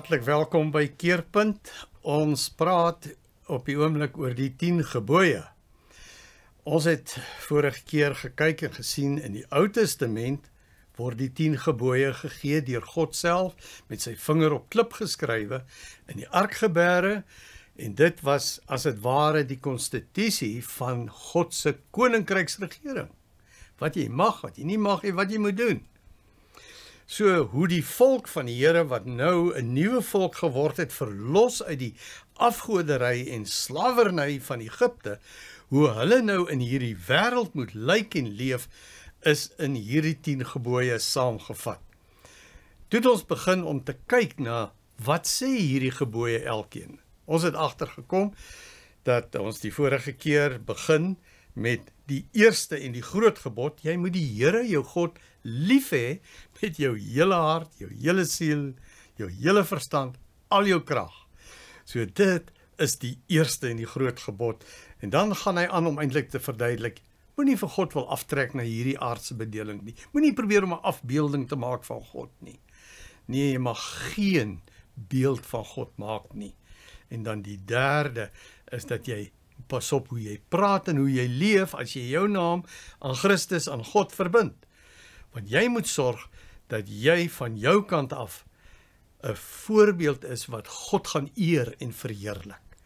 Hartlik welkom by Keerpunt. Ons praat op die oomblik oor die 10 gebooie. Ons het vorige keer gekyk en gesien in die Ou Testament word die 10 gebooie gegee deur God self met sy vinger op klip geskrywe in die ark gebeere, en dit was as dit ware die konstitusie van God se koninkryksregering. Wat jy mag, wat jy nie mag en wat jy moet doen. So hoe die volk van die Here wat nou 'n nuwe volk geword het, verlos uit die afgoderry en slawerny van Egipte, hoe hulle nou in hierdie wêreld moet lyk en leef, is in hierdie 10 gebooie saamgevat. Toe het ons begin om te kyk na wat sê hierdie gebooie elkeen. Ons het agtergekom dat ons die vorige keer begin met die eerste en die groot gebod: jy moet die Here jou God lief hê met jou hele hart, jou hele siel, jou hele verstand, al jou krag. So dit is die eerste en die groot gebod. En dan gaan hy aan om eintlik te verduidelik: moenie vir God wil aftrek na hierdie aardse bedeling nie. Moenie probeer om 'n afbeelding te maak van God nie. Nee, jy mag geen beeld van God maak nie. En dan die derde is dat jy pas op hoe jy praat en hoe jy leef as jy jou naam aan Christus, aan God verbind. Want jy moet sorg dat jy van jou kant af 'n voorbeeld is wat God gaan eer en verheerlik.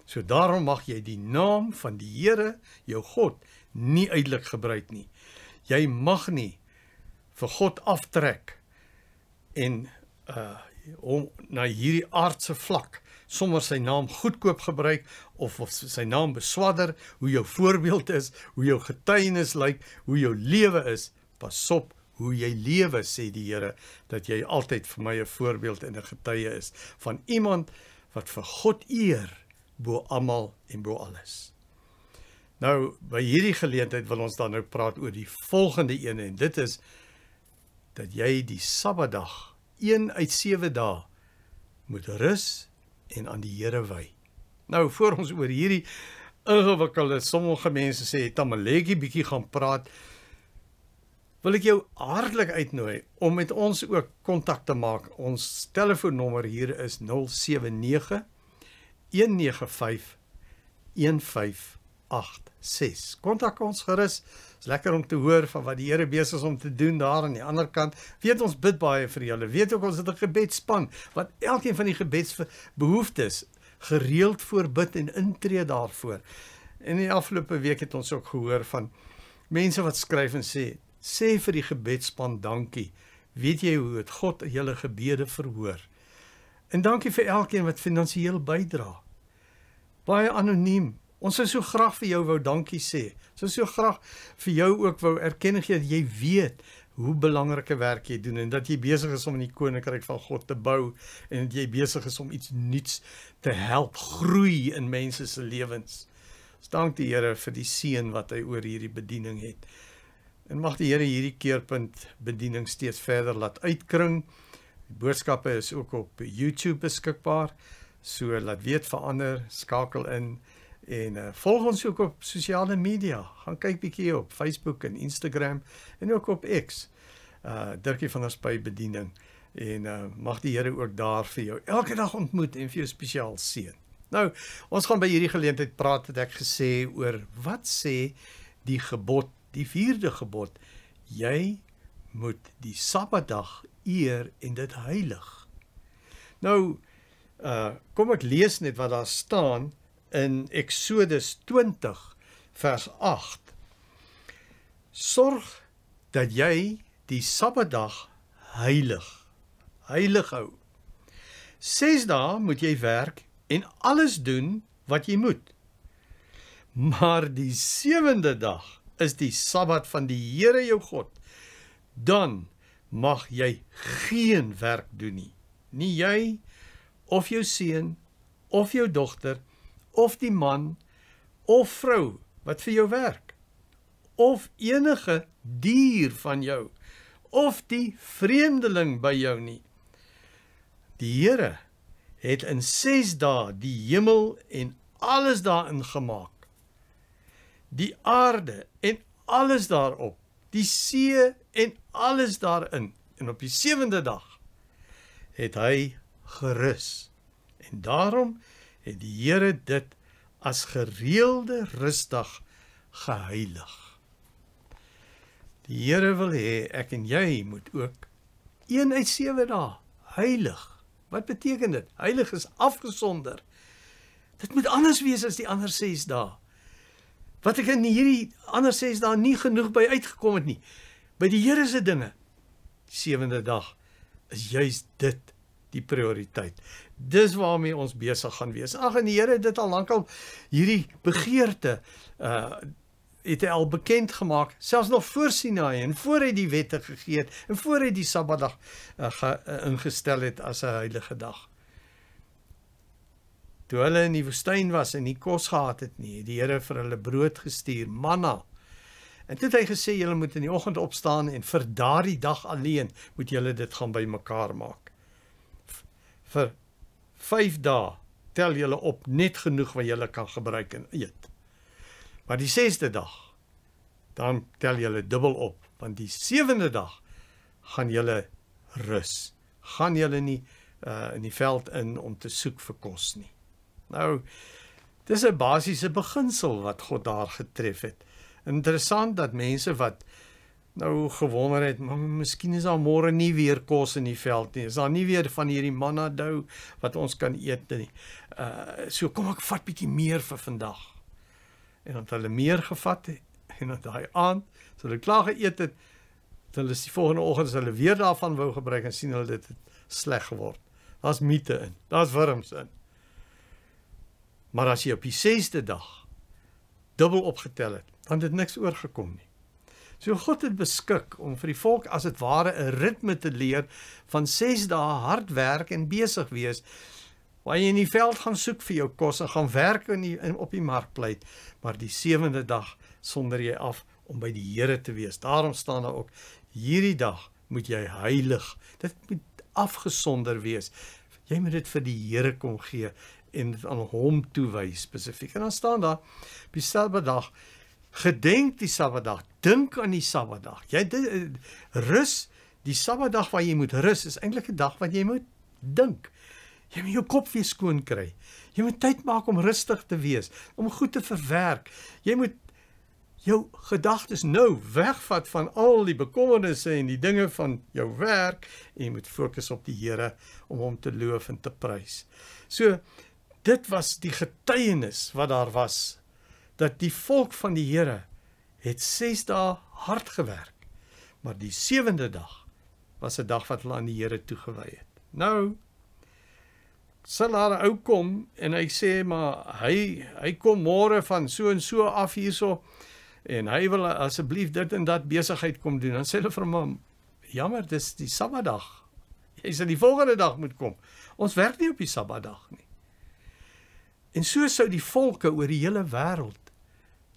So daarom mag jy die naam van die Here, jou God, nie uitelik gebruik nie. Jy mag nie vir God aftrek en om na hierdie aardse vlak sommer sy naam goedkoop gebruik of sy naam beswadder, hoe jou voorbeeld is, hoe jou getuienis lyk, hoe jou lewe is. Pas op hoe jy lewe, sê die Here, dat jy altyd vir my 'n voorbeeld en 'n getuie is van iemand wat vir God eer bo almal en bo alles. Nou, by hierdie geleentheid wil ons dan nou praat oor die volgende ene, en dit is dat jy die Sabbatdag, 1 uit 7 dae, moet rus en aan die Here wy. Nou, voor ons oor hierdie ingewikkelde, sommige mense sê, tamaletjie bietjie gaan praat, wil ek jou hartlik uitnooi om met ons ook kontak te maak. Ons telefoonnommer hier is 079 195 1586. Kontak ons gerus. Is lekker om te hoor van wat die Here besig is om te doen daar aan die ander kant. Weet, ons bid baie vir julle. Weet ook, ons het 'n gebedsspan wat elkeen van die gebedsbehoeftes gereeld voorbid en intree daarvoor. En in die afgelope week het ons ook gehoor van mense wat skryf en sê vir die gebedsspan dankie. Weet jy hoe het God julle gebede verhoor? En dankie vir elkeen wat finansiëel bydra. Baie anoniem. Ons sou so graag vir jou wou dankie sê. Ons sou so graag vir jou ook wou erkenning gee dat jy weet hoe belangrike werk jy doen en dat jy besig is om in die koninkryk van God te bou en dat jy besig is om iets nuuts te help groei in mense se lewens. Ons dank die Here vir die seën wat hy oor hierdie bediening het. En mag die Here hierdie Keerpunt bediening steeds verder laat uitkring. Die boodskappe is ook op YouTube beskikbaar. So laat weet vir ander, skakel in en volg ons ook op sosiale media. Gaan kyk bietjie op Facebook en Instagram en ook op X. Dirkie van der Spy bediening. En mag die Here ook daar vir jou elke dag ontmoet en vir jou spesiaal seën. Nou, ons gaan by hierdie geleentheid praat, het ek gesê, oor wat sê die gebod, die 4de gebod: jy moet die Sabbatdag eer en dit heilig. Nou, kom ek lees net wat daar staan in Exodus 20 vers 8. Sorg dat jy die Sabbatdag heilig hou. 6 dae moet jy werk en alles doen wat jy moet. Maar die 7de dag is die Sabbat van die Here jou God. Dan mag jy geen werk doen nie. Nie jy, of jou seun, of jou dogter, of die man, of vrou wat vir jou werk, of enige dier van jou, of die vreemdeling by jou nie. Die Here het in 6 dae die hemel en alles daarin gemaak, die aarde en alles daarop, die see en alles daarin, en op die 7de dag het hy gerus. En daarom het die Here dit as gereelde rusdag geheilig. Die Here wil hê ek en jy moet ook 1 uit 7 dae heilig. Wat beteken dit? Heilig is afgesonder. Dit moet anders wees as die ander 6 dae. Wat ek in hierdie ander 6 dae nie genoeg by uitgekom het nie. By die Here se dinge. Die 7de dag is juist dit die prioriteit. Dis waarmee ons besig gaan wees. Ag, en die Here het dit al lankal hierdie begeerte het hy al bekend gemaak, selfs nog voor Sinaï en voor hy die wette gegee het en voor hy die Sabbatdag ingestel het as 'n heilige dag. Toe hulle in die woestyn was en nie kos gehad het nie, het die Here vir hulle brood gestuur, manna. En toe het hy gesê, julle moet in die oggend opstaan en vir daardie dag alleen moet julle dit gaan bymekaar maak. Vir 5 dae tel julle op net genoeg wat julle kan gebruik en eet. Maar die 6de dag, dan tel julle dubbel op, want die 7de dag gaan julle rus. Gaan julle nie in die veld in om te soek vir kos nie. Nou, dis 'n basiese beginsel wat God daar getref het. Interessant dat mense wat nou gewonder het, maar miskien is daar môre nie weer kos in die veld nie. Is daar nie weer van hierdie manna dou wat ons kan eet nie. So kom ek vat bietjie meer vir vandag. En dan het hulle meer gevat en dan daai aand, so hulle klaar geëet het, hulle is die volgende oggend as hulle weer daarvan wou gebruik en sien hulle dit het sleg geword. Daar's miete in, daar's wurms in. Maar as jy op die 6de dag dubbel opgetel het, dan het niks oorgekom nie. So God het beskik om vir die volk as het ware 'n ritme te leer van 6 dae hard werk en besig wees, waar jy in die veld gaan soek vir jou kos en gaan werk op die markpleit, maar die 7de dag sonder jy af om by die Here te wees. Daarom staan daar ook, hierdie dag moet jy heilig. Dit moet afgesonder wees. Jy moet dit vir die Here kom gee en dit aan hom toewys spesifiek. En dan staan daar, op die Sabbatdag, gedenk die Sabbatdag, dink aan die Sabbatdag. Jy rus, die Sabbatdag waar jy moet rus, is eintlik 'n dag wat jy moet dink. Jy moet jou kop weer skoon kry. Jy moet tyd maak om rustig te wees, om goed te verwerk. Jy moet jou gedagtes nou wegvat van al die bekommernisse en die dinge van jou werk en jy moet fokus op die Here om hom te loof en te prys. So, dit was die getuienis wat daar was, dat die volk van die Here het 6 dae hard gewerk, maar die 7de dag was 'n dag wat hulle aan die Here toegewy het. Nou, sal daar 'n ou kom en hy sê, maar hy kom môre van so en so af hierso, en hy wil asseblief dit en dat besigheid kom doen, dan sê hulle vir hom, jammer, dis die Sabbatdag, jy sal die volgende dag moet kom, ons werk nie op die Sabbatdag nie. En so sou die volke oor die hele wêreld,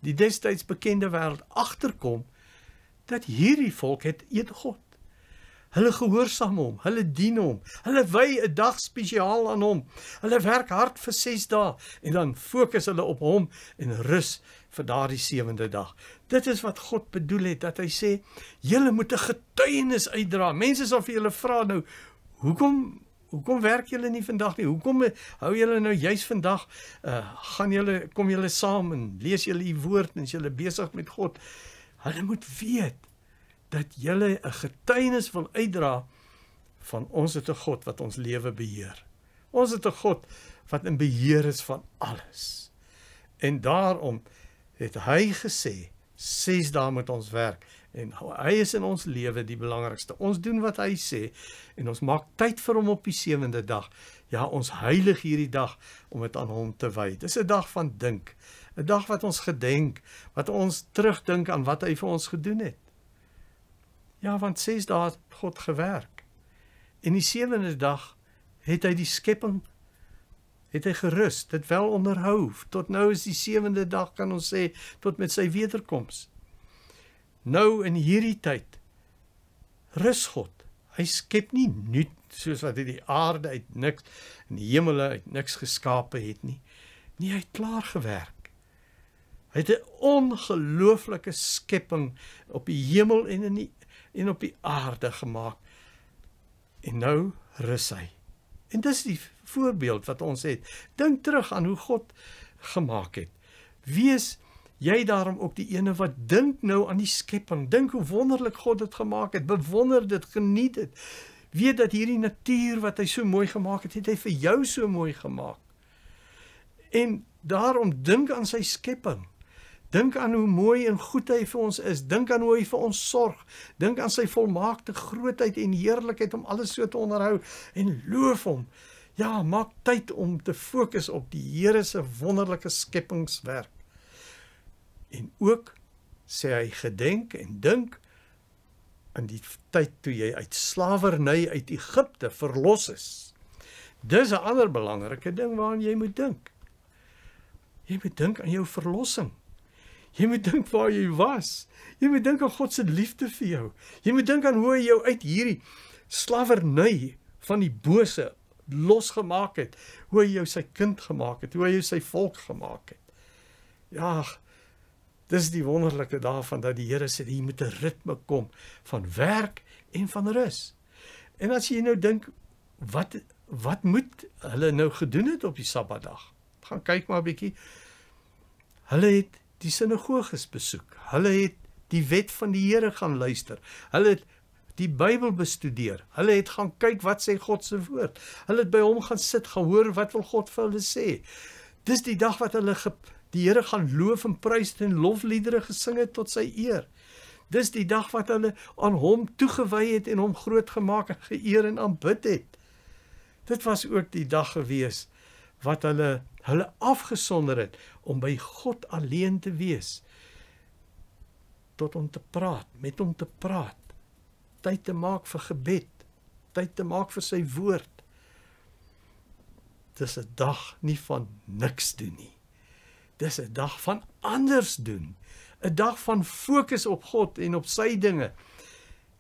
die destyds bekende wêreld, agterkom, dat hierdie volk het een God. Hulle gehoorsaam hom, hulle dien hom, hulle wy 'n dag spesiaal aan hom, hulle werk hard vir 6 dae, en dan fokus hulle op hom, en rus vir daardie 7de dag. Dit is wat God bedoel het, dat hy sê, julle moet 'n getuienis uitdra. Mense sal vir julle vra nou, hoekom werk julle nie vandag nie? Hoekom hou julle nou juis vandag? Kom julle saam en lees julle die woord en is julle besig met God? Hulle moet weet dat julle 'n getuienis wil uitdra van ons het 'n God wat ons lewe beheer. Ons het 'n God wat in beheer is van alles. En daarom het hy gesê, 6 dae moet ons werk. En hy is in ons lewe die belangrikste. Ons doen wat hy sê en ons maak tyd vir hom op die 7de dag. Ja, ons heilig hierdie dag om dit aan hom te wy. Dis 'n dag van dink. 'n Dag wat ons gedenk, wat ons terugdink aan wat hy vir ons gedoen het. Ja, want 6 dae het God gewerk. En die 7de dag het hy die skepping, het hy gerus, dit wel onderhou. Tot nou is die 7de dag, kan ons sê, tot met sy wederkoms. Nou in hierdie tyd, rus God. Hy skep nie nuut, soos wat hy die aarde uit niks, en die hemele uit niks geskape het nie. Nee, hy het klaar gewerk. Hy het 'n ongelooflike skepping op die hemel en op die aarde gemaak. En nou rus hy. En dis die voorbeeld wat ons het. Dink terug aan hoe God gemaak het. Wees jy daarom ook die ene wat dink nou aan die skepping. Dink hoe wonderlik God dit gemaak het. Bewonder dit, geniet dit. Weet dat hierdie natuur wat hy so mooi gemaak het, het hy vir jou so mooi gemaak. En daarom dink aan sy skepping. Dink aan hoe mooi en goed hy vir ons is. Dink aan hoe hy vir ons sorg. Dink aan sy volmaakte grootheid en heerlikheid om alles so te onderhou. En loof hom. Ja, maak tyd om te fokus op die Here se wonderlike skepingswerk. En ook sê hy gedenk en dink aan die tyd toe jy uit slawerny uit Egipte verlos is. Dis 'n ander belangrike ding waaraan jy moet dink. Jy moet dink aan jou verlossing. Jy moet dink waar jy was. Jy moet dink aan God se liefde vir jou. Jy moet dink aan hoe hy jou uit hierdie slawerny van die bose losgemaak het. Hoe hy jou sy kind gemaak het. Hoe hy jou sy volk gemaak het. Ja, dis die wonderlike daarvan dat die Here sê, jy moet 'n ritme kom van werk en van rus. En as jy nou dink, wat moet hulle nou gedoen het op die Sabbatdag? Gaan kyk maar 'n bietjie. Hulle het die sinagoges besoek. Hulle het die wet van die Here gaan luister. Hulle het die Bybel bestudeer. Hulle het gaan kyk wat sê God se woord. Hulle het by hom gaan sit, gehoor wat wil God vir hulle sê. Dis die dag wat hulle die Here gaan loof en prys en lofliedere gesing het tot sy eer. Dis die dag wat hulle aan hom toegewy het en hom groot gemaak en geëer en aanbid het. Dit was ook die dag gewees wat hulle afgesonder het om by God alleen te wees, tot hom te praat, met hom te praat, tyd te maak vir gebed, tyd te maak vir sy woord. Dis 'n dag nie van niks doen nie. Dis 'n dag van anders doen, 'n dag van fokus op God en op sy dinge.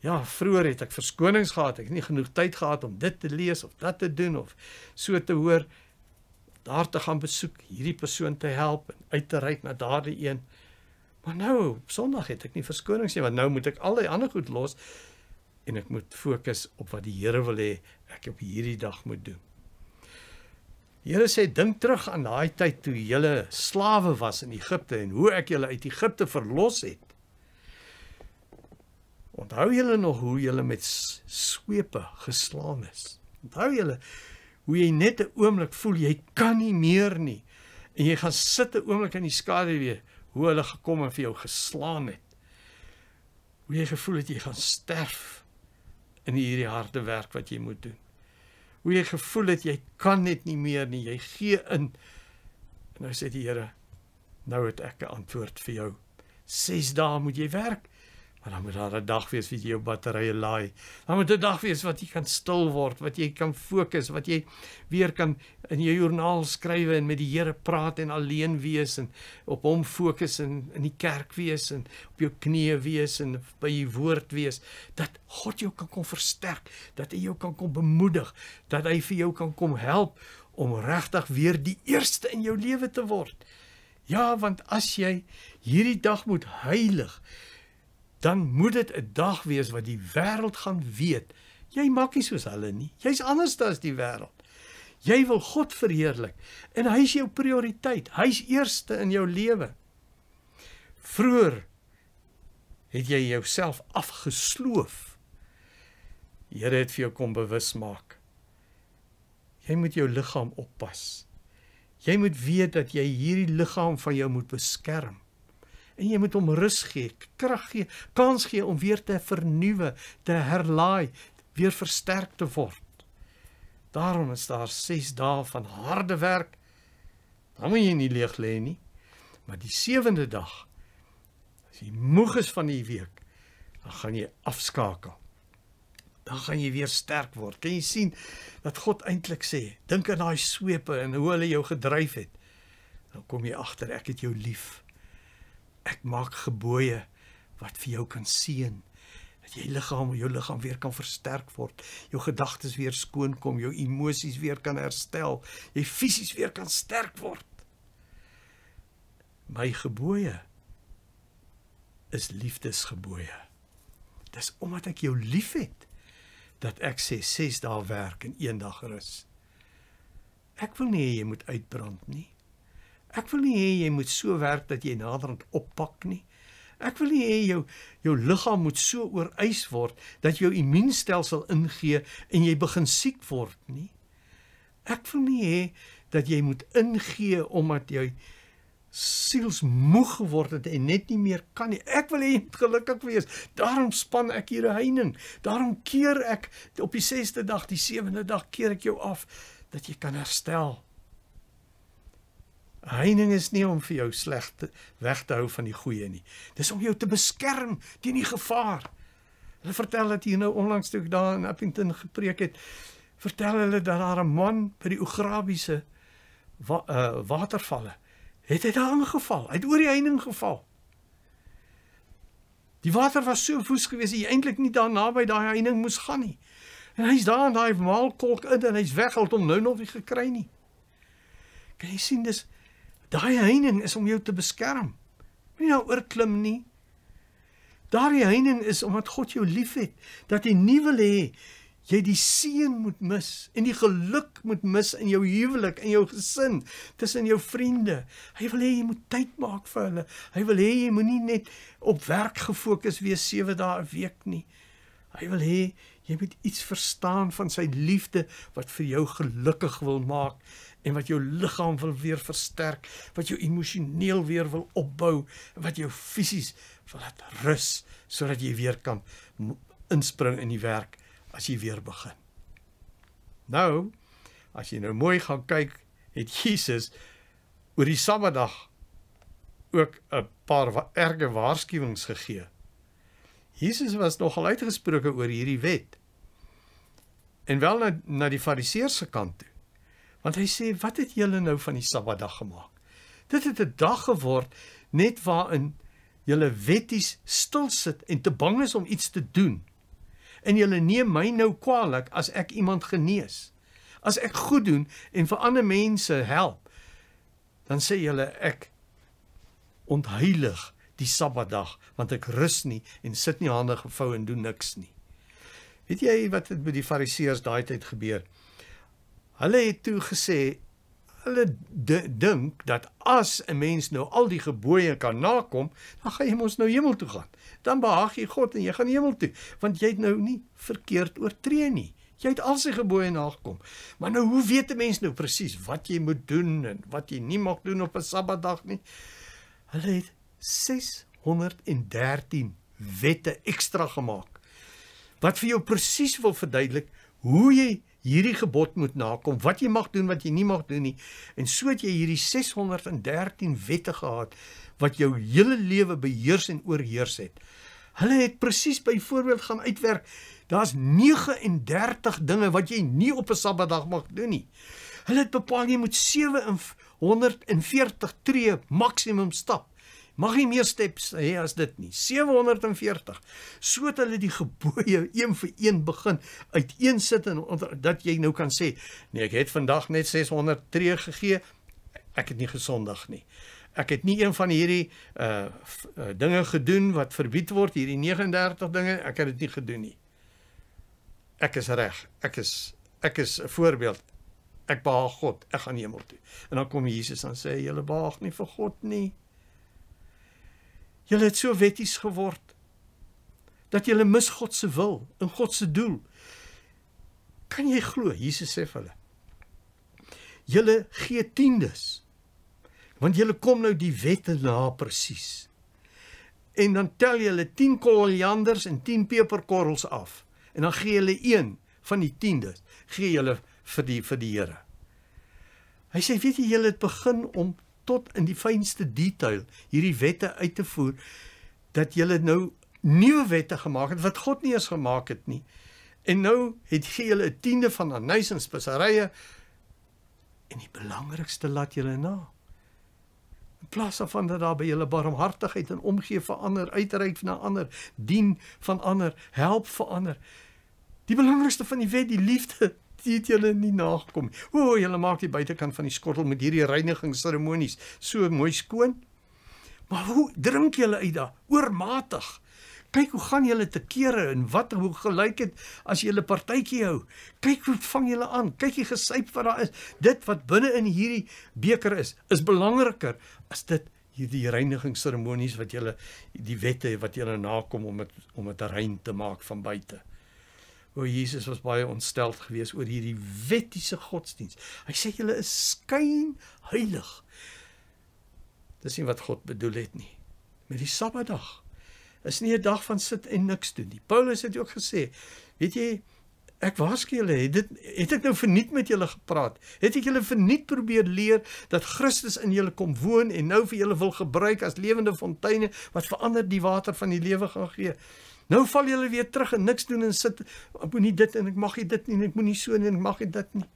Ja, vroeër het ek verskonings gehad, ek het nie genoeg tyd gehad om dit te lees of dat te doen of so te hoor, daar te gaan besoek, hierdie persoon te help en uit te reik na daardie een. Maar nou, op Sondag het ek nie verskonings nie, want nou moet ek al die ander goed los en ek moet fokus op wat die Here wil hê ek op hierdie dag moet doen. Die Here sê, dink terug aan daai tyd toe julle slawe was in Egipte en hoe ek julle uit Egipte verlos het. Onthou julle nog hoe julle met swepe geslaan is? Onthou julle hoe jy net 'n oomblik voel, jy kan nie meer nie. En jy gaan sit 'n oomblik in die skaduwee, hoe hulle gekom en vir jou geslaan het. Hoe jy gevoel het, jy gaan sterf in hierdie harde werk wat jy moet doen. Hoe jy gevoel het, jy kan net nie meer nie, jy gee in. En nou sê die Here, nou het ek 'n antwoord vir jou. 6 dae moet jy werk. Maar dan moet daar 'n dag wees wat jy jou batterye laai. Dan moet 'n dag wees wat jy kan stil word, wat jy kan fokus, wat jy weer kan in jou joernaal skryf en met die Here praat en alleen wees en op hom fokus en in die kerk wees en op jou knieë wees en by die woord wees, dat God jou kan kom versterk, dat hy jou kan kom bemoedig, dat hy vir jou kan kom help om regtig weer die eerste in jou lewe te word. Ja, want as jy hierdie dag moet heilig, dan moet dit 'n dag wees wat die wêreld gaan weet, jy maak nie soos hulle nie, jy's anders as die wêreld. Jy wil God verheerlik, en hy is jou prioriteit, hy is eerste in jou lewe. Vroeër het jy jouself afgesloof. Die Here het vir jou kom bewus maak. Jy moet jou liggaam oppas. Jy moet weet dat jy hierdie liggaam van jou moet beskerm. En jy moet hom rus gee, krag gee, kans gee om weer te vernuwe, te herlaai, weer versterk te word. Daarom is daar 6 dae van harde werk. Dan moet jy nie leeg lê nie. Maar die 7de dag, as jy moeg is van die week, dan gaan jy afskakel. Dan gaan jy weer sterk word. Kan jy sien dat God eintlik sê, dink aan daai swepe en hoe hulle jou gedryf het. Dan kom jy agter, ek het jou lief. Ek maak gebooie wat vir jou kan seën, dat jou liggaam weer kan versterk word, jou gedagtes weer skoon kom, jou emosies weer kan herstel, jy fisies weer kan sterk word. My gebooie is liefdesgebooie. Dis omdat ek jou lief het, dat ek sê 6 dae werk en 1 dag rus. Ek wil nie hê jy moet uitbrand nie. Ek wil nie hê jy moet so werk dat jy naderhand oppak nie. Ek wil nie hê jou liggaam moet so oorwys word dat jou immuunstelsel ingee en jy begin siek word nie. Ek wil nie hê dat jy moet ingee omdat jy sielsmoeg geword het en net nie meer kan nie. Ek wil hê jy moet gelukkig wees. Daarom span ek hier 'n heining. Daarom keer ek op die 6de dag, die 7de dag keer ek jou af dat jy kan herstel. 'n Heining is nie om vir jou slegte weg te hou van die goeie nie. Dis om jou te beskerm teen die gevaar. Hulle vertel dat hier nou onlangs toe ek daar in Appington gepreek het, vertel hulle dat daar 'n man by die Oegrabiese watervalle het hy daar aangeval. Hy het oor die heining geval. Die water was so woes gewees dat jy eintlik nie daar naby daai heining moes gaan nie. En hy's daar in daai maalkolk in en hy's weg, hy het hom nou nog nie gekry nie. Kan jy sien, daai heining is om jou te beskerm. Nie nou oorklim nie. Daardie heining is omdat God jou liefhet, dat hy nie wil hê jy die seën moet mis en die geluk moet mis in jou huwelik en jou gesin, tussen jou vriende. Hy wil hê jy moet tyd maak vir hulle. Hy wil hê jy moenie net op werk gefokus wees 7 dae 'n week nie. Hy wil hê jy moet iets verstaan van sy liefde wat vir jou gelukkig wil maak en wat jou liggaam wil weer versterk, wat jou emosioneel weer wil opbou, wat jou fisies wil laat rus, sodat jy weer kan inspring in die werk as jy weer begin. Nou, as jy nou mooi gaan kyk, het Jesus oor die Sabbatdag ook 'n paar erge waarskuwings gegee. Jesus was nogal uitgesproke oor hierdie wet. En wel na die Fariseërs se kant toe. Want hy sê, wat het julle nou van die Sabbatdag gemaak? Dit het 'n dag geword net waarin julle wetties stil sit en te bang is om iets te doen. En julle neem my nou kwaadlik as ek iemand genees. As ek goed doen en vir ander mense help, dan sê julle ek ontheilig die Sabbatdag, want ek rus nie en sit nie hande gevou en doen niks nie. Weet jy wat het by die Fariseërs daai tyd gebeur? Hulle het toe gesê, hulle dink dat as 'n mens nou al die gebooie kan nakom, dan gaan jy mos nou hemel toe gaan. Dan behaag jy God en jy gaan hemel toe, want jy het nou nie verkeerd oortree nie. Jy het al sy gebooie nagekom. Maar nou, hoe weet 'n mens nou presies wat jy moet doen en wat jy nie mag doen op 'n Sabbatdag nie? Hulle het 613 wette ekstra gemaak, wat vir jou presies wil verduidelik hoe jy hierdie gebod moet nakom, wat jy mag doen, wat jy nie mag doen nie, en so het jy hierdie 613 wette gehad, wat jou hele lewe beheers en oorheers het. Hulle het presies byvoorbeeld gaan uitwerk, daar's 39 dinge wat jy nie op 'n Sabbatdag mag doen nie. Hulle het bepaal jy moet 740 tree maksimum stap. Mag nie meer steps hê as dit nie. 740. So het hulle die gebooie een vir een begin uiteensit en dat jy nou kan sê, nee, ek het vandag net 600 tree gegee, ek het nie gesondig nie. Ek het nie een van hierdie dinge gedoen wat verbied word, hierdie 39 dinge, ek het dit nie gedoen nie. Ek is reg, ek is 'n voorbeeld, ek behaag God, ek gaan hemel toe. En dan kom Jesus en sê, julle behaag nie vir God nie. Julle het so wetties geword, dat julle mis God se wil, en God se doel. Kan jy glo, Jesus sê vir hulle, julle gee tiendes, want julle kom nou die wette na presies. En dan tel julle 10 korianders en 10 peperkorrels af, en dan gee julle een van die tiendes, gee julle vir die Here. Hy sê, weet jy, julle het begin om tot in die fynste detail hierdie wette uit te voer, dat julle nou nuwe wette gemaak het, wat God nie eens gemaak het nie. En nou gee julle 'n tiende van anys en speserye, en die belangrikste laat julle na. In plaas daarvan dat daar by julle barmhartigheid en omgee vir ander, uitreik na ander, dien van ander, help vir ander. Die belangrikste van die wet, die liefde, die het julle nie nagekom. O, julle maak die buitekant van die skottel met hierdie reinigingsseremonies so mooi skoon. Maar hoe drink julle uit daar? Oormatig. Kyk hoe gaan julle te kere en hoe gelyk het as julle partytjie hou. Kyk hoe vang julle aan. Kyk die gesyp wat daar is. Dit wat binne in hierdie beker is belangriker as dit hierdie reinigingsseremonies wat julle, die wette wat julle nakom om het rein te maak van buite. Jesus was baie ontsteld geweest oor hierdie wettiese godsdienst. Hy sê julle is skynheilig. Dis nie wat God bedoel het nie. Met die Sabbatdag is nie 'n dag van sit en niks doen nie. Paulus het ook gesê, weet jy, ek waarsku julle, het ek nou verniet met julle gepraat? Het ek julle verniet probeer leer dat Christus in julle kom woon en nou vir julle wil gebruik as lewende fonteine wat verander die water van die lewe gaan gee? Nou val julle weer terug en niks doen en sit, ek moet nie dit en ek mag nie dit nie en ek moet nie so en ek mag nie dit nie.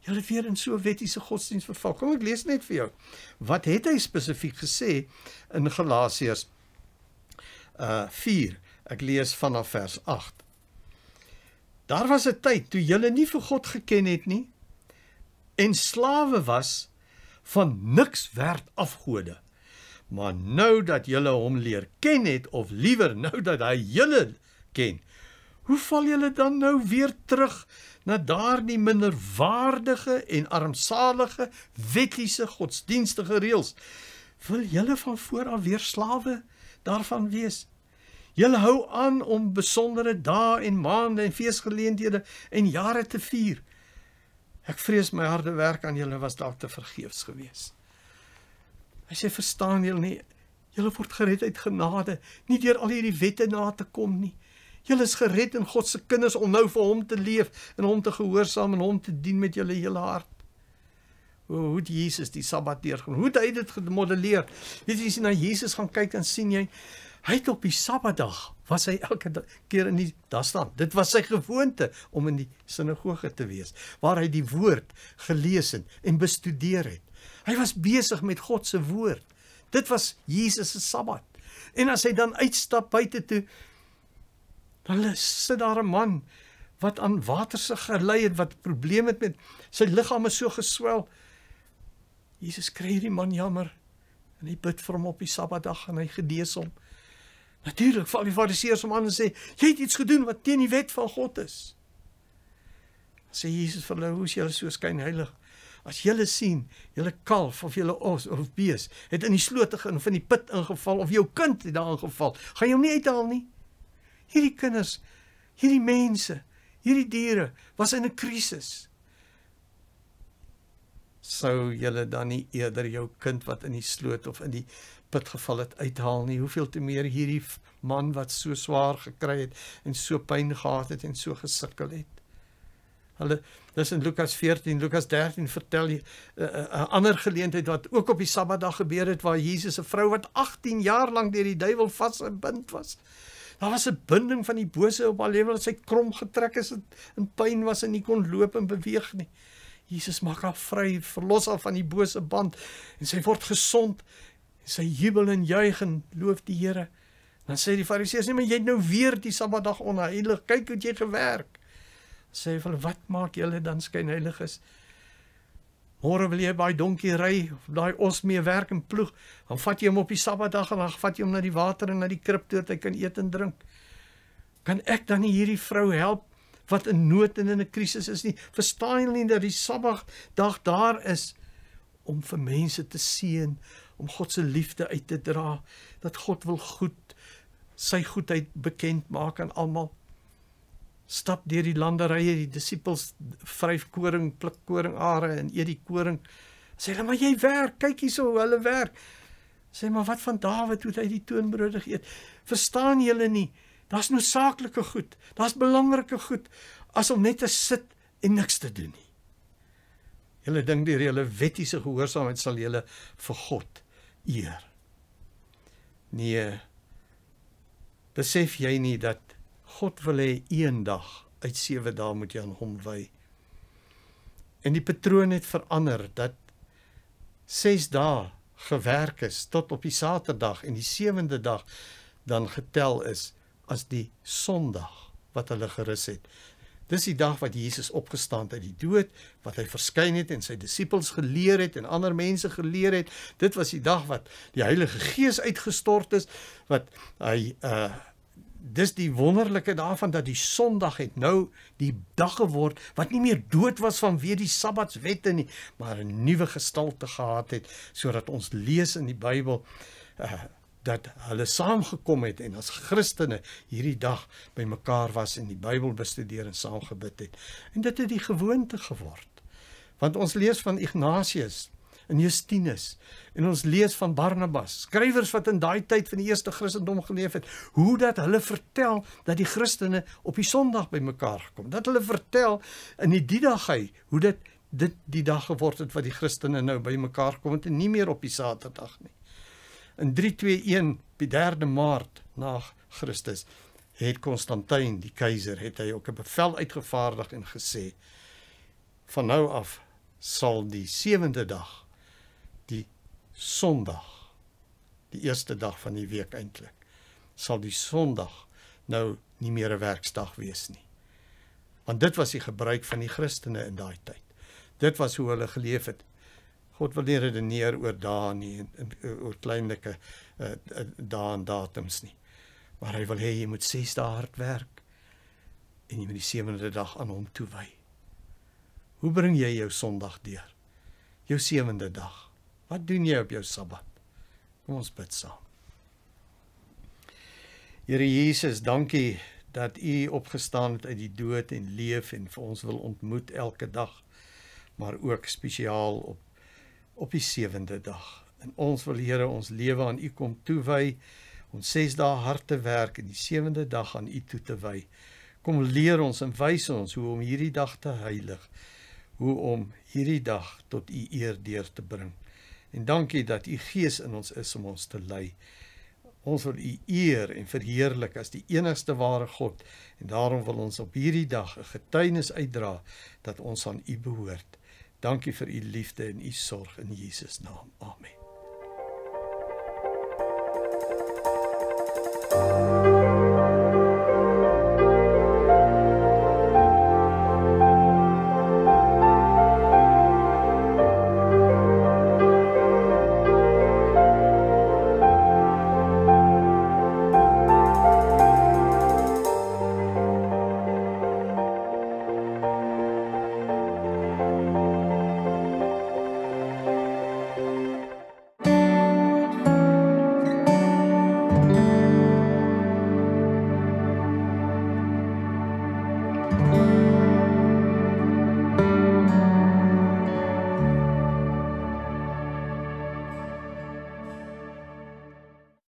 Julle het weer in so wettiese godsdienst verval. Kom ek lees net vir jou. Wat het hy spesifiek gesê in Galasiërs 4? Ek lees vanaf vers 8. Daar was 'n tyd toe julle nie vir God geken het nie en slawe was van niks werd afgode. Maar nou dat julle hom leer ken het, of liewer nou dat hy julle ken, hoe val julle dan nou weer terug na daardie minderwaardige en armsalige wettiese godsdienstige reëls? Wil julle van vooraf weer slawe daarvan wees? Julle hou aan om besondere dae en maande en feesgeleenthede en jare te vier. Ek vrees my harde werk aan julle was dalk te vergeefs gewees. Hy sê, verstaan julle nie, julle word gered uit genade, nie deur al hierdie wette na te kom nie. Julle is gered in God se kinders om nou vir hom te leef en hom te gehoorsaam en hom te dien met julle hele hart. Hoe het Jesus die Sabbat deurgegaan? Hoe het hy dit gemodelleer? Weet jy, as jy na Jesus gaan kyk, dan sien jy, hy het op die Sabbatdag, was hy elke keer in die, daar staan, dit was sy gewoonte om in die sinagoge te wees, waar hy die woord gelees het en bestudeer het. Hy was besig met God se woord. Dit was Jesus se Sabbat. En as hy dan uitstap buite toe, dan sit daar 'n man wat aan watersig gelei het, wat probleem het met sy liggaam is so geswel. Jesus kry hierdie man jammer en hy bid vir hom op die Sabbatdag en hy genees hom. Natuurlik val die Fariseërs hom aan en sê, jy het iets gedoen wat teen die wet van God is. Sê Jesus vir hulle, hoe is julle so skynheilig? As julle sien, julle kalf of julle os of bees het in die sloot of in die put ingeval of jou kind het daar ingeval, gaan jy hom nie uithaal nie? Hierdie kinders, hierdie mense, hierdie diere was in 'n krisis. Sou julle dan nie eerder jou kind wat in die sloot of in die put geval het uithaal nie? Hoeveel te meer hierdie man wat so swaar gekry het en so pyn gehad het en so gesukkel het. Dis in Lukas 14, Lukas 13 vertel jy 'n ander geleentheid wat ook op die Sabbatdag gebeur het, waar Jesus 'n vrou wat 18 jaar lank deur die duiwel vasgebind was. Daar was 'n binding van die bose op haar lewe, dat sy krom getrek is en pyn was en nie kon loop en beweeg nie. Jesus maak haar vry, verlos haar van die bose band en sy word gesond en sy jubel en juig en loof die Here. Dan sê die Fariseërs, nee, maar jy het nou weer die Sabbatdag onheilig, kyk hoe jy gewerk. Sê hulle, wat maak julle dan skynheilig is? Môre wil jy by donkie ry, of daai os mee werk en ploeg, dan vat jy hom op die Sabbatdag en dan vat jy hom na die water en na die krib toe, dat hy kan eet en drink. Kan ek dan nie hierdie vrou help, wat in nood en in 'n krisis is nie? Verstaan julle nie dat die Sabbatdag daar is, om vir mense te seën, om God se liefde uit te dra, dat God wil sy goedheid bekend maak aan almal. Stap deur die landerye, die disippels vryf koring, pluk koringare en eet die koring. Sê hulle, maar jy werk, kyk hierso, hulle werk. Sê, maar wat van Dawid, hoe het hy die toonbrood geëet? Verstaan julle nie, daar's noodsaaklike goed, daar's belangrike goed, as om net te sit en niks te doen nie. Julle dink deur julle wettiese gehoorsaamheid sal julle vir God eer. Nee, besef jy nie dat God wil hê een dag uit 7 dae moet jy aan hom wy. En die patroon het verander, dat 6 dae gewerk is, tot op die Saterdag, en die 7de dag dan getel is, as die Sondag, wat hulle gerus het. Dis die dag wat Jesus opgestaan het uit die dood, wat hy verskyn het en sy disippels geleer het en ander mense geleer het. Dit was die dag wat die Heilige Gees uitgestort is, wat hy dis die wonderlike daarvan dat die Sondag het nou die dag geword wat nie meer dood was vanweë die Sabbatswette nie, maar 'n nuwe gestalte gehad het, sodat ons lees in die Bybel dat hulle saamgekom het en as Christene hierdie dag by mekaar was en die Bybel bestudeer en saam gebid het. En dit het die gewoonte geword. Want ons lees van Ignatius en Justinus en ons lees van Barnabas, skrywers wat in daai tyd van die eerste Christendom geleef het, hoe dat hulle vertel dat die Christene op die Sondag by mekaar gekom, dat hulle vertel in die Didagai, hoe dit die dag geword het wat die Christene nou by mekaar gekom het en nie meer op die Saterdag nie. In 321, die 3de Maart na Christus, het Konstantin, die keiser, het hy ook 'n bevel uitgevaardig en gesê, van nou af sal die 7de dag, die Sondag, die eerste dag van die week eintlik, sal die Sondag nou nie meer 'n werksdag wees nie. Want dit was die gebruik van die Christene in daai tyd. Dit was hoe hulle geleef het. God wil nie redeneer oor dae nie, oor kleinlike dae en datums nie. Maar hy wil hê jy moet 6 dae hard werk en jy moet die 7de dag aan hom toewy. Hoe bring jy jou Sondag deur? Jou 7de dag. Wat doen jy op jou Sabbat? Kom ons bid saam. Here Jesus, dankie dat U opgestaan het uit die dood en leef en vir ons wil ontmoet elke dag, maar ook spesiaal op die 7de dag. En ons wil, Here, ons lewe aan U kom toewy, ons 6 dae hard te werk en die 7de dag aan U toe te wy. Kom leer ons en wys ons hoe om hierdie dag te heilig, hoe om hierdie dag tot U eer deur te bring. En dankie dat U Gees in ons is om ons te lei. Ons wil U eer en verheerlik as die enigste ware God, en daarom wil ons op hierdie dag 'n getuienis uitdra dat ons aan U behoort. Dankie vir U liefde en U sorg in Jesus naam. Amen.